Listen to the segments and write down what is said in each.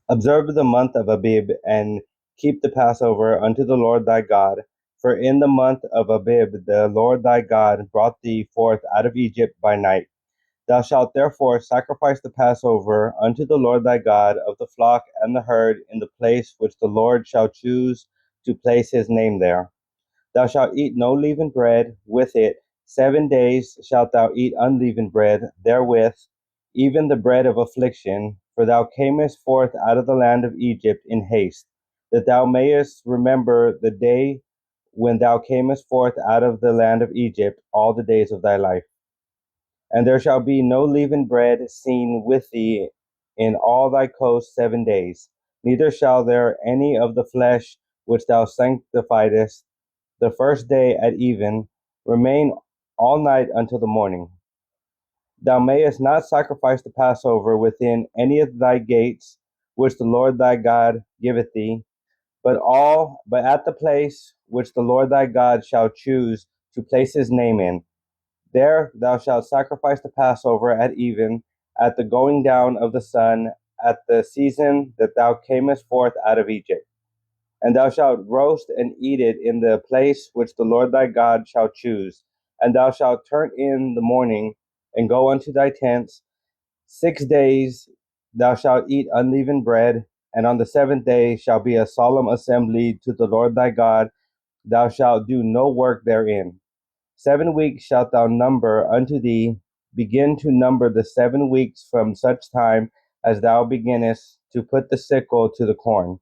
Observe the month of Abib, and keep the Passover unto the Lord thy God. For in the month of Abib the Lord thy God brought thee forth out of Egypt by night. Thou shalt therefore sacrifice the Passover unto the Lord thy God of the flock and the herd in the place which the Lord shall choose to place his name there. Thou shalt eat no leavened bread with it. 7 days shalt thou eat unleavened bread therewith, even the bread of affliction, for thou camest forth out of the land of Egypt in haste, that thou mayest remember the day when thou camest forth out of the land of Egypt all the days of thy life. And there shall be no leavened bread seen with thee in all thy coast 7 days, neither shall there any of the flesh which thou sanctifiedst the first day at even remain all night until the morning. Thou mayest not sacrifice the Passover within any of thy gates, which the Lord thy God giveth thee, but at the place which the Lord thy God shall choose to place his name in. There thou shalt sacrifice the Passover at even, at the going down of the sun, at the season that thou camest forth out of Egypt. And thou shalt roast and eat it in the place which the Lord thy God shall choose. And thou shalt turn in the morning and go unto thy tents. 6 days thou shalt eat unleavened bread, and on the seventh day shall be a solemn assembly to the Lord thy God. Thou shalt do no work therein. 7 weeks shalt thou number unto thee. Begin to number the 7 weeks from such time as thou beginnest to put the sickle to the corn.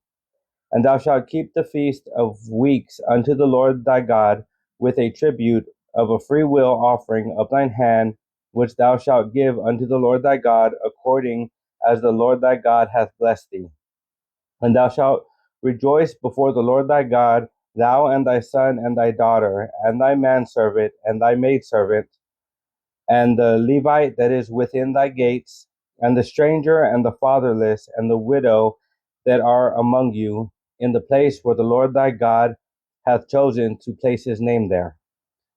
And thou shalt keep the feast of weeks unto the Lord thy God, with a tribute of a freewill offering of thine hand, which thou shalt give unto the Lord thy God, according as the Lord thy God hath blessed thee. And thou shalt rejoice before the Lord thy God, thou and thy son and thy daughter, and thy manservant and thy maidservant, and the Levite that is within thy gates, and the stranger and the fatherless and the widow that are among you, in the place where the Lord thy God hath chosen to place his name there.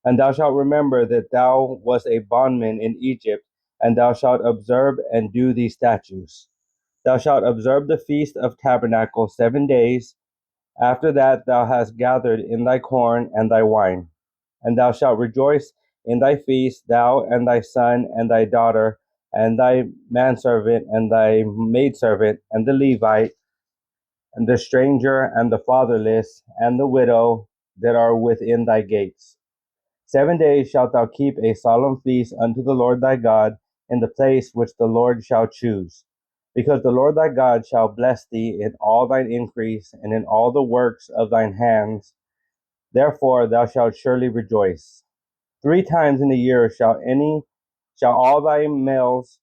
And thou shalt remember that thou wast a bondman in Egypt, and thou shalt observe and do these statutes. Thou shalt observe the feast of tabernacles 7 days. After that thou hast gathered in thy corn and thy wine. And thou shalt rejoice in thy feast, thou and thy son and thy daughter, and thy manservant and thy maidservant, and the Levite, and the stranger, and the fatherless, and the widow that are within thy gates. 7 days shalt thou keep a solemn feast unto the Lord thy God in the place which the Lord shall choose. Because the Lord thy God shall bless thee in all thine increase, and in all the works of thine hands. Therefore thou shalt surely rejoice. 3 times in a year shall all thy males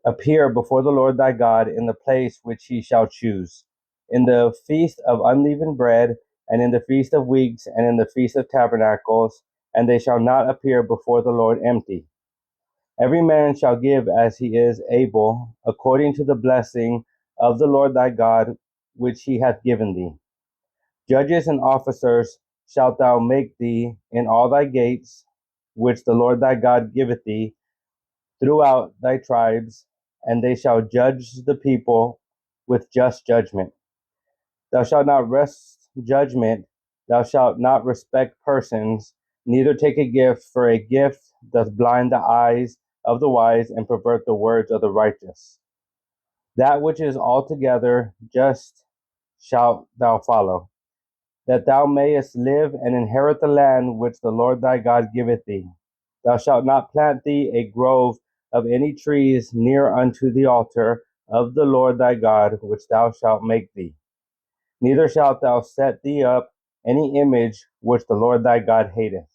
appear before the Lord thy God in the place which he shall choose, in the feast of unleavened bread, and in the feast of weeks, and in the feast of tabernacles, and they shall not appear before the Lord empty. Every man shall give as he is able, according to the blessing of the Lord thy God, which he hath given thee. Judges and officers shalt thou make thee in all thy gates, which the Lord thy God giveth thee, throughout thy tribes, and they shall judge the people with just judgment. Thou shalt not wrest judgment, thou shalt not respect persons, neither take a gift, for a gift doth blind the eyes of the wise and pervert the words of the righteous. That which is altogether just shalt thou follow, that thou mayest live and inherit the land which the Lord thy God giveth thee. Thou shalt not plant thee a grove of any trees near unto the altar of the Lord thy God, which thou shalt make thee. Neither shalt thou set thee up any image which the Lord thy God hateth.